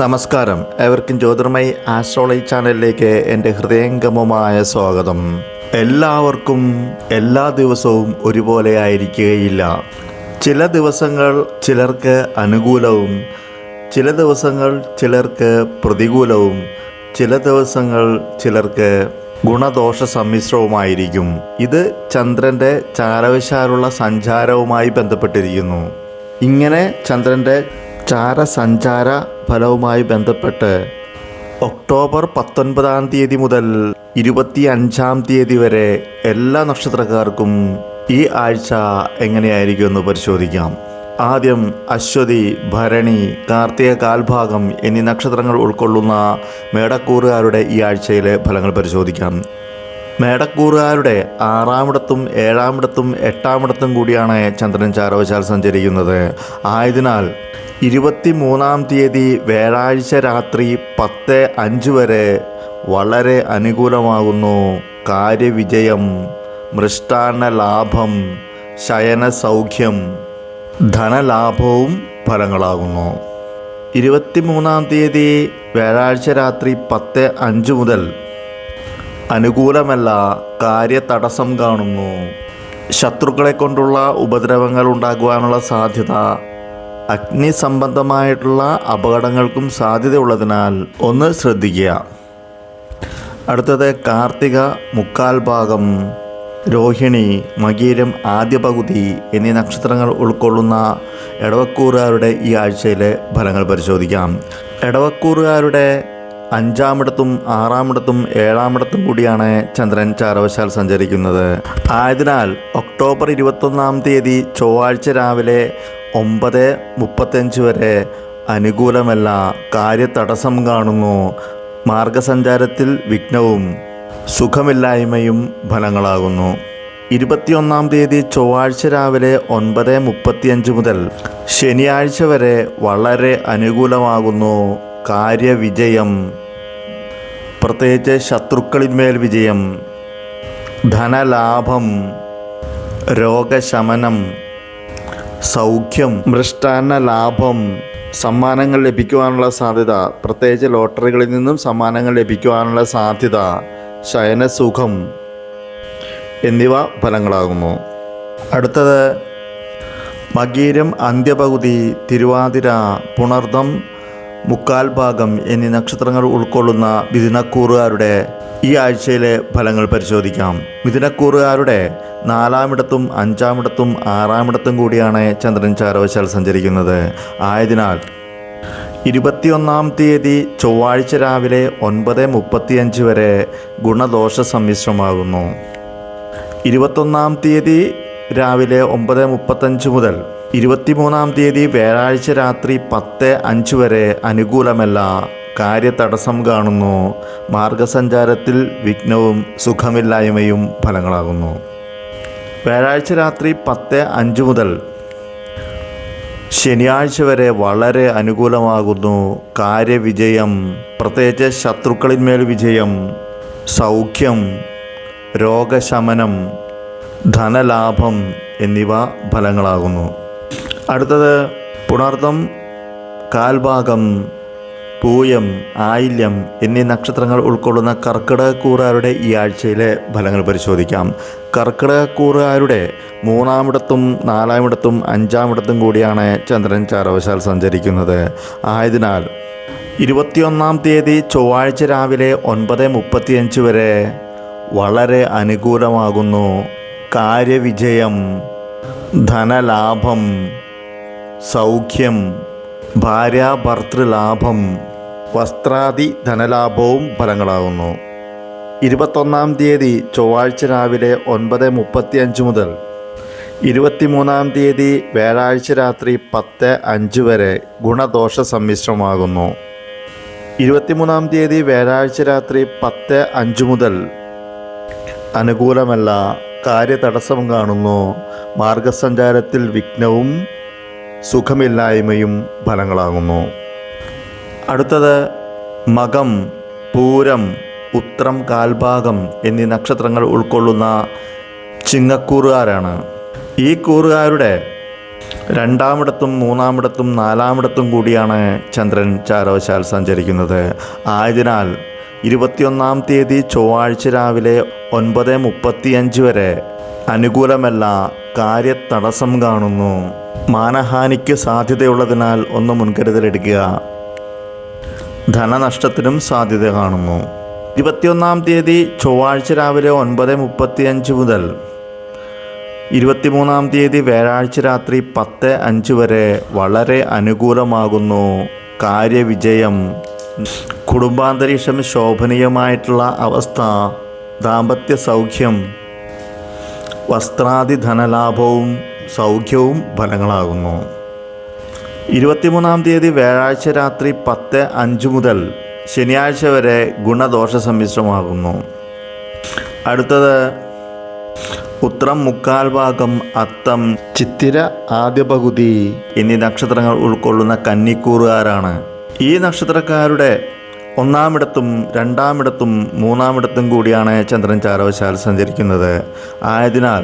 നമസ്കാരം, ഏവർക്കും ജ്യോതിർമയി ആസ്ട്രോളജി ചാനലിലേക്ക് എൻ്റെ ഹൃദയംഗമമായ സ്വാഗതം. എല്ലാവർക്കും എല്ലാ ദിവസവും ഒരുപോലെ ആയിരിക്കുകയില്ല. ചില ദിവസങ്ങൾ ചിലർക്ക് അനുകൂലവും, ചില ദിവസങ്ങൾ ചിലർക്ക് പ്രതികൂലവും, ചില ദിവസങ്ങൾ ചിലർക്ക് ഗുണദോഷ സമ്മിശ്രവുമായിരിക്കും. ഇത് ചന്ദ്രൻ്റെ ചാരവശാലുള്ള സഞ്ചാരവുമായി ബന്ധപ്പെട്ടിരിക്കുന്നു. ഇങ്ങനെ ചന്ദ്രൻ്റെ ചാരസഞ്ചാര ഫലവുമായി ബന്ധപ്പെട്ട് ഒക്ടോബർ 19 മുതൽ 25 വരെ എല്ലാ നക്ഷത്രക്കാർക്കും ഈ ആഴ്ച എങ്ങനെയായിരിക്കും എന്ന് പരിശോധിക്കാം. ആദ്യം അശ്വതി, ഭരണി, കാർത്തിക കാൽഭാഗം എന്നീ നക്ഷത്രങ്ങൾ ഉൾക്കൊള്ളുന്ന മേടക്കൂറുകാരുടെ ഈ ആഴ്ചയിലെ ഫലങ്ങൾ പരിശോധിക്കാം. മേടക്കൂറുകാരുടെ 6-ാമിടത്തും 7-ാമിടത്തും 8-ാമിടത്തും കൂടിയാണ് ചന്ദ്രൻ ചാരവശാൽ സഞ്ചരിക്കുന്നത്. ആയതിനാൽ 23 വ്യാഴാഴ്ച രാത്രി 10:05 വരെ വളരെ അനുകൂലമാകുന്നു. കാര്യവിജയം, മൃഷ്ടാന്ന ലാഭം, ശയന സൗഖ്യം, ധനലാഭവും ഫലങ്ങളാകുന്നു. 23 വ്യാഴാഴ്ച രാത്രി 10:05 മുതൽ അനുകൂലമല്ല, കാര്യതടസ്സം കാണുന്നു. ശത്രുക്കളെ കൊണ്ടുള്ള ഉപദ്രവങ്ങൾ ഉണ്ടാകുവാനുള്ള സാധ്യത, അഗ്നി സംബന്ധമായിട്ടുള്ള അപകടങ്ങൾക്കും സാധ്യതയുള്ളതിനാൽ ഒന്ന് ശ്രദ്ധിക്കുക. അടുത്തത് കാർത്തിക മുക്കാൽ ഭാഗം, രോഹിണി, മകീരം ആദ്യ പകുതി എന്നീ നക്ഷത്രങ്ങൾ ഉൾക്കൊള്ളുന്ന എടവക്കൂറുകാരുടെ ഈ ആഴ്ചയിലെ ഫലങ്ങൾ പരിശോധിക്കാം. എടവക്കൂറുകാരുടെ 5-ാമിടത്തും 6-ാമിടത്തും 7-ാമിടത്തും കൂടിയാണ് ചന്ദ്രൻ ചാരവശാൽ സഞ്ചരിക്കുന്നത്. ആയതിനാൽ ഒക്ടോബർ 21 ചൊവ്വാഴ്ച രാവിലെ 9:35 വരെ അനുകൂലമല്ല, കാര്യതടസ്സം കാണുന്നു. മാർഗസഞ്ചാരത്തിൽ വിഘ്നവും സുഖമില്ലായ്മയും ഫലങ്ങളാകുന്നു. 21 ചൊവ്വാഴ്ച രാവിലെ 9:35 മുതൽ ശനിയാഴ്ച വരെ വളരെ അനുകൂലമാകുന്നു. കാര്യവിജയം, പ്രത്യേകിച്ച് ശത്രുക്കളിന്മേൽ വിജയം, ധനലാഭം, രോഗശമനം, സൗഖ്യം, മൃഷ്ടാന്ന ലാഭം, സമ്മാനങ്ങൾ ലഭിക്കുവാനുള്ള സാധ്യത, പ്രത്യേകിച്ച് ലോട്ടറികളിൽ നിന്നും സമ്മാനങ്ങൾ ലഭിക്കുവാനുള്ള സാധ്യത, ശയനസുഖം എന്നിവ ഫലങ്ങളാകുന്നു. അടുത്തത് മകീരം അന്ത്യപകുതി, തിരുവാതിര, പുണർദം മുക്കാൽ ഭാഗം എന്നീ നക്ഷത്രങ്ങൾ ഉൾക്കൊള്ളുന്ന മിഥുനക്കൂറുകാരുടെ ഈ ആഴ്ചയിലെ ഫലങ്ങൾ പരിശോധിക്കാം. മിഥുനക്കൂറുകാരുടെ 4-ാമിടത്തും 5-ാമിടത്തും 6-ാമിടത്തും കൂടിയാണ് ചന്ദ്രൻ ചാരവശാൽ സഞ്ചരിക്കുന്നത്. ആയതിനാൽ 21 ചൊവ്വാഴ്ച രാവിലെ 9:35 വരെ ഗുണദോഷ സമ്മിശ്രമാകുന്നു. 21 രാവിലെ 9:35 മുതൽ 23 വ്യാഴാഴ്ച രാത്രി 10:05 വരെ അനുകൂലമല്ല, കാര്യതടസ്സം കാണുന്നു. മാർഗസഞ്ചാരത്തിൽ വിഘ്നവും സുഖമില്ലായ്മയും ഫലങ്ങളാകുന്നു. വ്യാഴാഴ്ച രാത്രി 10:05 മുതൽ ശനിയാഴ്ച വരെ വളരെ അനുകൂലമാകുന്നു. കാര്യവിജയം, പ്രത്യേകിച്ച് ശത്രുക്കളിന്മേൽ വിജയം, സൗഖ്യം, രോഗശമനം, ധനലാഭം എന്നിവ ഫലങ്ങളാകുന്നു. അടുത്തത് പുണർദം കാൽഭാഗം, പൂയം, ആയില്യം എന്നീ നക്ഷത്രങ്ങൾ ഉൾക്കൊള്ളുന്ന കർക്കിടകക്കൂറുകാരുടെ ഈ ആഴ്ചയിലെ ഫലങ്ങൾ പരിശോധിക്കാം. കർക്കിടകക്കൂറുകാരുടെ 3-ാമിടത്തും 4-ാമിടത്തും 5-ാമിടത്തും കൂടിയാണ് ചന്ദ്രൻ ചാരവശാൽ സഞ്ചരിക്കുന്നത്. ആയതിനാൽ 21 ചൊവ്വാഴ്ച രാവിലെ 9:35 വരെ വളരെ അനുകൂലമാകുന്നു. കാര്യവിജയം, ധനലാഭം, സൗഖ്യം, ഭാര്യാഭർത്തൃലാഭം, വസ്ത്രാദി ധനലാഭവും ഫലങ്ങളാകുന്നു. 21 ചൊവ്വാഴ്ച രാവിലെ 9:35 മുതൽ 23 വ്യാഴാഴ്ച രാത്രി 10:05 വരെ ഗുണദോഷ സമ്മിശ്രമാകുന്നു. 23 വ്യാഴാഴ്ച രാത്രി 10:05 മുതൽ അനുകൂലമല്ല, കാര്യതടസ്സം കാണുന്നു. മാർഗസഞ്ചാരത്തിൽ വിഘ്നവും സുഖമില്ലായ്മയും ഫലങ്ങളാകുന്നു. അടുത്തത് മകം, പൂരം, ഉത്രം കാൽഭാഗം എന്നീ നക്ഷത്രങ്ങൾ ഉൾക്കൊള്ളുന്ന ചിങ്ങക്കൂറുകാരാണ്. ഈ കൂറുകാരുടെ രണ്ടാമിടത്തും മൂന്നാമിടത്തും നാലാമിടത്തും കൂടിയാണ് ചന്ദ്രൻ ചാരവശാൽ സഞ്ചരിക്കുന്നത്. ആയതിനാൽ 21 തീയതി ചൊവ്വാഴ്ച രാവിലെ 9:35 വരെ അനുകൂലമല്ല, കാര്യതടസ്സം കാണുന്നു. മാനഹാനിക്ക് സാധ്യതയുള്ളതിനാൽ ഒന്ന് മുൻകരുതലെടുക്കുക. ധനനഷ്ടത്തിനും സാധ്യത കാണുന്നു. 21 തീയതി ചൊവ്വാഴ്ച രാവിലെ 9:35 മുതൽ 23 തീയതി വ്യാഴാഴ്ച രാത്രി 10:05 വരെ വളരെ അനുകൂലമാകുന്നു. കാര്യവിജയം, കുടുംബാന്തരീക്ഷം ശോഭനീയമായിട്ടുള്ള അവസ്ഥ, ദാമ്പത്യ സൗഖ്യം, വസ്ത്രാദി ധനലാഭവും സൗഖ്യവും ഫലങ്ങളാകുന്നു. 23 തീയതി വ്യാഴാഴ്ച രാത്രി 10:05 മുതൽ ശനിയാഴ്ച വരെ ഗുണദോഷ സമ്മിശ്രമാകുന്നു. അടുത്തത് ഉത്രം മുക്കാൽ ഭാഗം, അത്തം, ചിത്തിര ആദ്യ പകുതി എന്നീ നക്ഷത്രങ്ങൾ ഉൾക്കൊള്ളുന്ന കന്നിക്കൂറുകാരാണ്. ഈ നക്ഷത്രക്കാരുടെ 1-ഇടത്തും 2-ഇടത്തും 3-ഇടത്തും കൂടിയാണ് ചന്ദ്രൻ ചാരവശാൽ സഞ്ചരിക്കുന്നത്. ആയതിനാൽ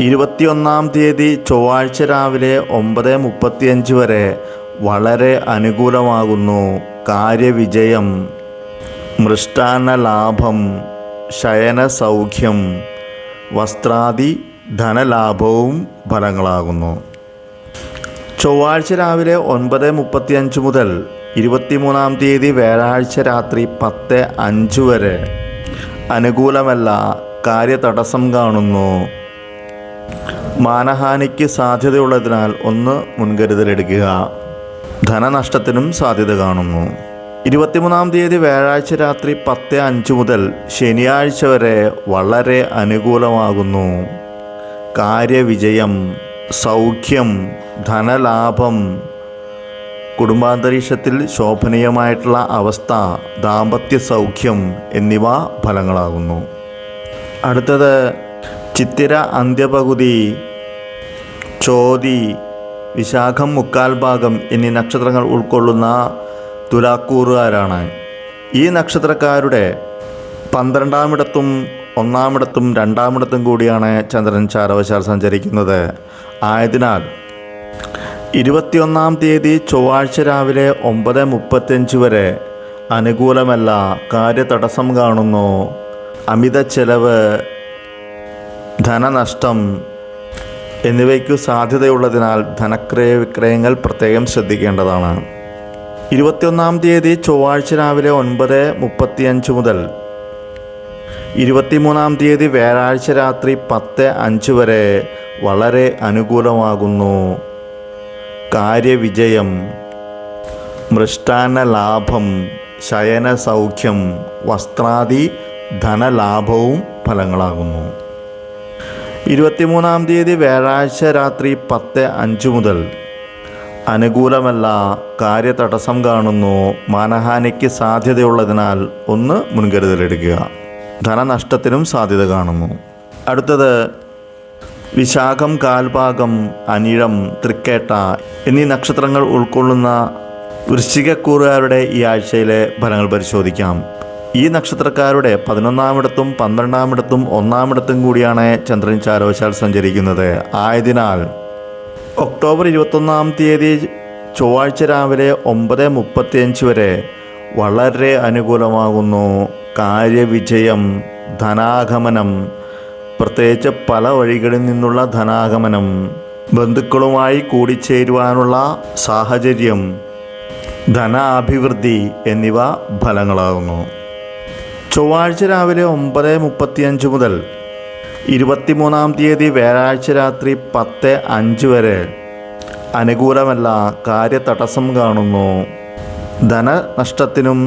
21 തീയതി ചൊവ്വാഴ്ച രാവിലെ 9:35 വരെ വളരെ അനുകൂലമാകുന്നു. കാര്യവിജയം, മൃഷ്ടാന്ന ലാഭം, ശയന സൗഖ്യം, വസ്ത്രാദി ധനലാഭവും ഫലങ്ങളാകുന്നു. ചൊവ്വാഴ്ച രാവിലെ 9:35 മുതൽ 23 തീയതി വ്യാഴാഴ്ച രാത്രി 10:05 വരെ അനുകൂലമല്ല, കാര്യതടസ്സം കാണുന്നു. മാനഹാനിക്ക് സാധ്യതയുള്ളതിനാൽ ഒന്ന് മുൻകരുതലെടുക്കുക. ധനനഷ്ടത്തിനും സാധ്യത കാണുന്നു. 23 തീയതി വ്യാഴാഴ്ച രാത്രി 10:05 മുതൽ ശനിയാഴ്ച വരെ വളരെ അനുകൂലമാകുന്നു. കാര്യവിജയം, സൗഖ്യം, ധനലാഭം, കുടുംബാന്തരീക്ഷത്തിൽ ശോഭനീയമായിട്ടുള്ള അവസ്ഥ, ദാമ്പത്യ സൗഖ്യം എന്നിവ ഫലങ്ങളാകുന്നു. അടുത്തത് ചിത്തിര അന്ത്യപകുതി, ചോതി, വിശാഖം മുക്കാൽ ഭാഗം എന്നീ നക്ഷത്രങ്ങൾ ഉൾക്കൊള്ളുന്ന തുലാക്കൂറുകാരാണ്. ഈ നക്ഷത്രക്കാരുടെ 12-ഇടത്തും 1-ഇടത്തും 2-ഇടത്തും കൂടിയാണ് ചന്ദ്രൻ ചാരവശാൽ സഞ്ചരിക്കുന്നത്. ആയതിനാൽ 21 തീയതി ചൊവ്വാഴ്ച രാവിലെ 9:35 വരെ അനുകൂലമല്ല, കാര്യതടസ്സം കാണുന്നു. അമിത ചെലവ്, ധനനഷ്ടം എന്നിവയ്ക്കു സാധ്യതയുള്ളതിനാൽ ധനക്രയ വിക്രയങ്ങൾ പ്രത്യേകം ശ്രദ്ധിക്കേണ്ടതാണ്. 21 തീയതി ചൊവ്വാഴ്ച രാവിലെ 9:35 മുതൽ 23 തീയതി വ്യാഴാഴ്ച രാത്രി 10:05 വരെ വളരെ അനുകൂലമാകുന്നു. കാര്യവിജയം, മൃഷ്ടാന്ന ലാഭം, ശയന സൗഖ്യം, വസ്ത്രാദി ധനലാഭവും ഫലങ്ങളാകുന്നു. 23 തീയതി വ്യാഴാഴ്ച രാത്രി 10:05 മുതൽ അനുകൂലമല്ല, കാര്യതടസ്സം കാണുന്നു. മാനഹാനിക്ക് സാധ്യതയുള്ളതിനാൽ ഒന്ന് മുൻകരുതലെടുക്കുക. ധനനഷ്ടത്തിനും സാധ്യത കാണുന്നു. അടുത്തത് വിശാഖം കാൽഭാഗം, അനിഴം, തൃക്കേട്ട എന്നീ നക്ഷത്രങ്ങൾ ഉൾക്കൊള്ളുന്ന വൃശ്ചികക്കൂറുകാരുടെ ഈ ആഴ്ചയിലെ ഫലങ്ങൾ പരിശോധിക്കാം. ഈ നക്ഷത്രക്കാരുടെ 11-ഇടത്തും 12-ഇടത്തും 1-ഇടത്തും കൂടിയാണ് ചന്ദ്രൻ ചാരവശാൽ സഞ്ചരിക്കുന്നത്. ആയതിനാൽ ഒക്ടോബർ 21 തീയതി ചൊവ്വാഴ്ച രാവിലെ 9:35 വരെ വളരെ അനുകൂലമാകുന്നു. കാര്യവിജയം, ധനാഗമനം, പ്രത്യേകിച്ച് പല വഴികളിൽ നിന്നുള്ള ധനാഗമനം, ബന്ധുക്കളുമായി കൂടിച്ചേരുവാനുള്ള സാഹചര്യം, ധനാഭിവൃദ്ധി എന്നിവ ഫലങ്ങളാകുന്നു. ചൊവ്വാഴ്ച രാവിലെ 9:35 മുതൽ 23 തീയതി വ്യാഴാഴ്ച രാത്രി 10:05 വരെ അനുകൂലമല്ല, കാര്യതടസ്സം കാണുന്നു. ധനനഷ്ടത്തിനും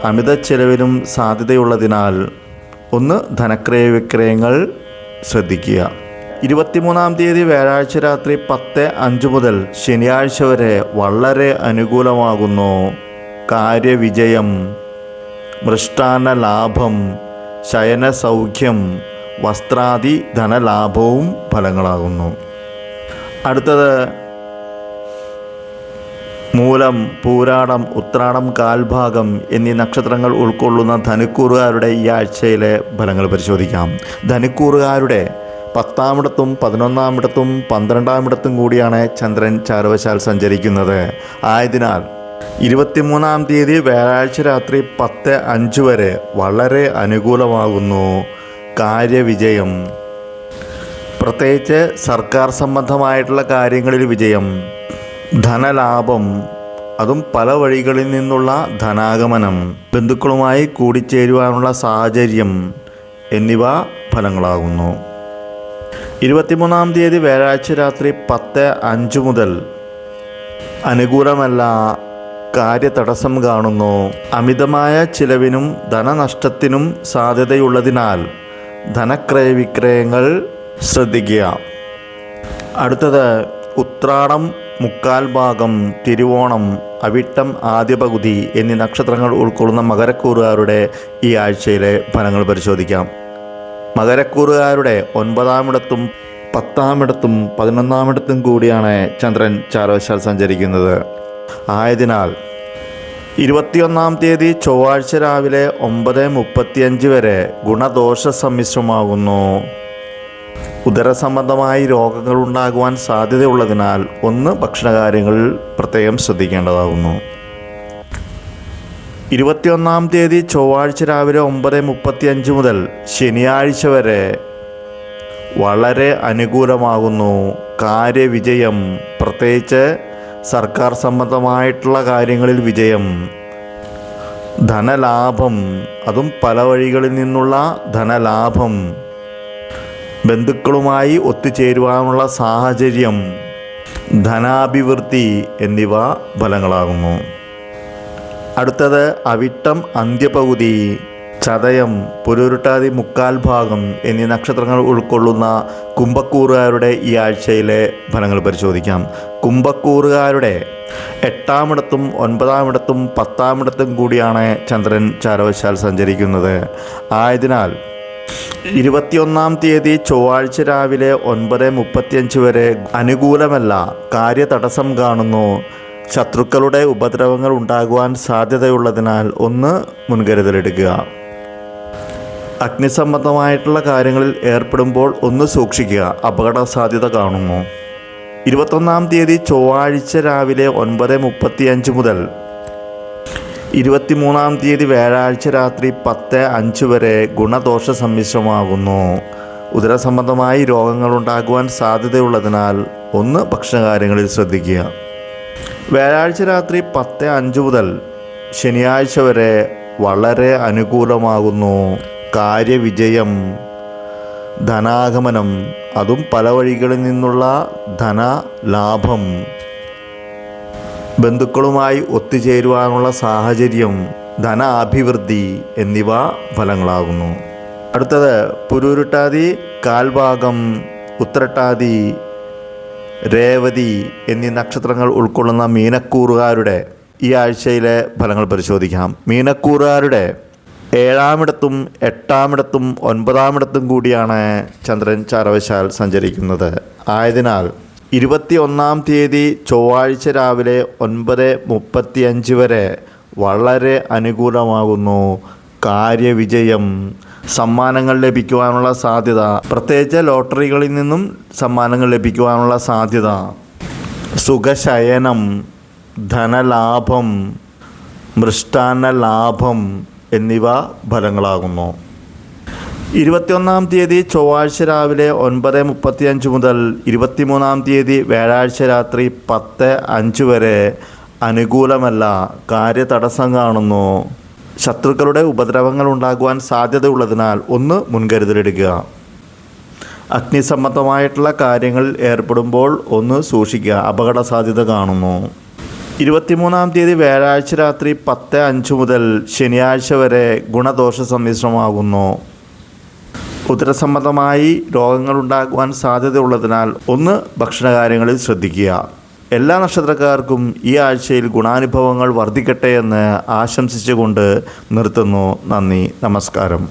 അമിത ചെലവിനും സാധ്യതയുള്ളതിനാൽ ഒന്ന് ധനക്രയ വിക്രയങ്ങൾ ശ്രദ്ധിക്കുക. 23 തീയതി വ്യാഴാഴ്ച രാത്രി 10:05 മുതൽ ശനിയാഴ്ച വരെ വളരെ അനുകൂലമാകുന്നു. കാര്യവിജയം, മൃഷ്ടാന്ന ലാഭം, ശയന സൗഖ്യം, വസ്ത്രാദി ധനലാഭവും ഫലങ്ങളാകുന്നു. അടുത്തത് മൂലം, പൂരാടം, ഉത്രാടം കാൽഭാഗം എന്നീ നക്ഷത്രങ്ങൾ ഉൾക്കൊള്ളുന്ന ധനുക്കൂറുകാരുടെ ഈ ആഴ്ചയിലെ ഫലങ്ങൾ പരിശോധിക്കാം. ധനുക്കൂറുകാരുടെ 10-ാമിടത്തും 11-ാമിടത്തും 12-ാമിടത്തും കൂടിയാണ് ചന്ദ്രൻ ചാരവശാൽ സഞ്ചരിക്കുന്നത്. ആയതിനാൽ 23-ാം തീയതി വ്യാഴാഴ്ച രാത്രി 10:05 വരെ വളരെ അനുകൂലമാകുന്നു. കാര്യവിജയം, പ്രത്യേകിച്ച് സർക്കാർ സംബന്ധമായിട്ടുള്ള കാര്യങ്ങളിൽ വിജയം, ധനലാഭം, അതും പല വഴികളിൽ നിന്നുള്ള ധനാഗമനം, ബന്ധുക്കളുമായി കൂടിച്ചേരുവാനുള്ള സാഹചര്യം എന്നിവ ഫലങ്ങളാകുന്നു. 23-ാം തീയതി വ്യാഴാഴ്ച രാത്രി 10:05 മുതൽ അനുകൂലമല്ല, കാര്യതടസ്സം കാണുന്നു. അമിതമായ ചിലവിനും ധനനഷ്ടത്തിനും സാധ്യതയുള്ളതിനാൽ ധനക്രയവിക്രയങ്ങൾ ശ്രദ്ധിക്കുക. അടുത്തത് ഉത്രാടം 1/4 ഭാഗം, തിരുവോണം, അവിട്ടം ആദ്യ പകുതി എന്നീ നക്ഷത്രങ്ങൾ ഉൾക്കൊള്ളുന്ന മകരക്കൂറുകാരുടെ ഈ ആഴ്ചയിലെ ഫലങ്ങൾ പരിശോധിക്കാം. മകരക്കൂറുകാരുടെ 9-ാമിടത്തും 10-ാമിടത്തും 11-ാമിടത്തും കൂടിയാണ് ചന്ദ്രൻ ചാരവശാൽ സഞ്ചരിക്കുന്നത്. ആയതിനാൽ 21-ാം തീയതി ചൊവ്വാഴ്ച രാവിലെ 9:35 വരെ ഗുണദോഷ സമ്മിശ്രമാകുന്നു. ഉദരസംബന്ധമായി രോഗങ്ങൾ ഉണ്ടാകുവാൻ സാധ്യതയുള്ളതിനാൽ ഭക്ഷണകാര്യങ്ങളിൽ പ്രത്യേകം ശ്രദ്ധിക്കേണ്ടതാകുന്നു. 21-ാം തീയതി ചൊവ്വാഴ്ച രാവിലെ 9:35 മുതൽ ശനിയാഴ്ച വരെ വളരെ അനുകൂലമാകുന്നു. കാര്യവിജയം, പ്രത്യേകിച്ച് സർക്കാർ സംബന്ധമായിട്ടുള്ള കാര്യങ്ങളിൽ വിജയം, ധനലാഭം, അതും പല വഴികളിൽ നിന്നുള്ള ധനലാഭം, ബന്ധുക്കളുമായി ഒത്തുചേരുവാനുള്ള സാഹചര്യം, ധനാഭിവൃദ്ധി എന്നിവ ഫലങ്ങളാകുന്നു. അടുത്തത് അവിട്ടം അന്ത്യപകുതി, ചതയം, പുരുരുട്ടാതി 1/4 ഭാഗം എന്നീ നക്ഷത്രങ്ങൾ ഉൾക്കൊള്ളുന്ന കുംഭക്കൂറുകാരുടെ ഈ ആഴ്ചയിലെ ഫലങ്ങൾ പരിശോധിക്കാം. കുംഭക്കൂറുകാരുടെ 8-ാമിടത്തും 9-ാമിടത്തും 10-ാമിടത്തും കൂടിയാണ് ചന്ദ്രൻ ചാരവശാൽ സഞ്ചരിക്കുന്നത്. ആയതിനാൽ 21-ാം തീയതി ചൊവ്വാഴ്ച രാവിലെ 9:35 വരെ അനുകൂലമല്ല, കാര്യതടസ്സം കാണുന്നു. ശത്രുക്കളുടെ ഉപദ്രവങ്ങൾ ഉണ്ടാകുവാൻ സാധ്യതയുള്ളതിനാൽ മുൻകരുതലെടുക്കുക. അഗ്നിസംബന്ധമായിട്ടുള്ള കാര്യങ്ങളിൽ ഏർപ്പെടുമ്പോൾ സൂക്ഷിക്കുക, അപകട സാധ്യത കാണുന്നു. 21-ാം തീയതി ചൊവ്വാഴ്ച രാവിലെ 9:35 മുതൽ 23-ാം തീയതി വ്യാഴാഴ്ച രാത്രി 10:05 വരെ ഗുണദോഷ സമ്മിശ്രമാകുന്നു. ഉദരസംബന്ധമായി രോഗങ്ങൾ ഉണ്ടാകുവാൻ സാധ്യതയുള്ളതിനാൽ ഭക്ഷണകാര്യങ്ങളിൽ ശ്രദ്ധിക്കുക. വ്യാഴാഴ്ച രാത്രി 10:05 മുതൽ ശനിയാഴ്ച വരെ വളരെ അനുകൂലമാകുന്നു. കാര്യവിജയം, ധനാഗമനം, അതും പല വഴികളിൽ നിന്നുള്ള ധനലാഭം, ബന്ധുക്കളുമായി ഒത്തുചേരുവാനുള്ള സാഹചര്യം, ധനാഭിവൃദ്ധി എന്നിവ ഫലങ്ങളാകുന്നു. അടുത്തത് പുരുരുട്ടാതി 1/4 ഭാഗം, ഉത്രട്ടാതി, രേവതി എന്നീ നക്ഷത്രങ്ങൾ ഉൾക്കൊള്ളുന്ന മീനക്കൂറുകാരുടെ ഈ ആഴ്ചയിലെ ഫലങ്ങൾ പരിശോധിക്കാം. മീനക്കൂറുകാരുടെ 7-ാമിടത്തും 8-ാമിടത്തും 9-ാമിടത്തും കൂടിയാണ് ചന്ദ്രൻ ചാരവശാൽ സഞ്ചരിക്കുന്നത്. ആയതിനാൽ 21-ാം തീയതി ചൊവ്വാഴ്ച രാവിലെ 9:35 വരെ വളരെ അനുകൂലമാകുന്നു. കാര്യവിജയം, സമ്മാനങ്ങൾ ലഭിക്കുവാനുള്ള സാധ്യത, പ്രത്യേകിച്ച് ലോട്ടറികളിൽ നിന്നും സമ്മാനങ്ങൾ ലഭിക്കുവാനുള്ള സാധ്യത, സുഖശയനം, ധനലാഭം, മൃഷ്ടാന്ന ലാഭം എന്നിവ ഫലങ്ങളാകുന്നു. 21-ാം തീയതി ചൊവ്വാഴ്ച രാവിലെ 9:35 മുതൽ 23-ാം തീയതി വ്യാഴാഴ്ച രാത്രി 10:05 വരെ അനുകൂലമല്ല, കാര്യതടസ്സം കാണുന്നു. ശത്രുക്കളുടെ ഉപദ്രവങ്ങൾ ഉണ്ടാകുവാൻ സാധ്യതയുള്ളതിനാൽ മുൻകരുതലെടുക്കുക. അഗ്നിസംബന്ധമായിട്ടുള്ള കാര്യങ്ങളിൽ ഏർപ്പെടുമ്പോൾ സൂക്ഷിക്കുക, അപകട സാധ്യത കാണുന്നു. 23-ാം തീയതി വ്യാഴാഴ്ച രാത്രി 10:05 മുതൽ ശനിയാഴ്ച വരെ ഗുണദോഷ സമ്മിശ്രമാകുന്നു. ഉദരസംബന്ധമായി രോഗങ്ങളുണ്ടാകുവാൻ സാധ്യതയുള്ളതിനാൽ ഭക്ഷണകാര്യങ്ങളിൽ ശ്രദ്ധിക്കുക. എല്ലാ നക്ഷത്രക്കാർക്കും ഈ ആഴ്ചയിൽ ഗുണാനുഭവങ്ങൾ വർദ്ധിക്കട്ടെ എന്ന് ആശംസിച്ചുകൊണ്ട് നിർത്തുന്നു. നന്ദി, നമസ്കാരം.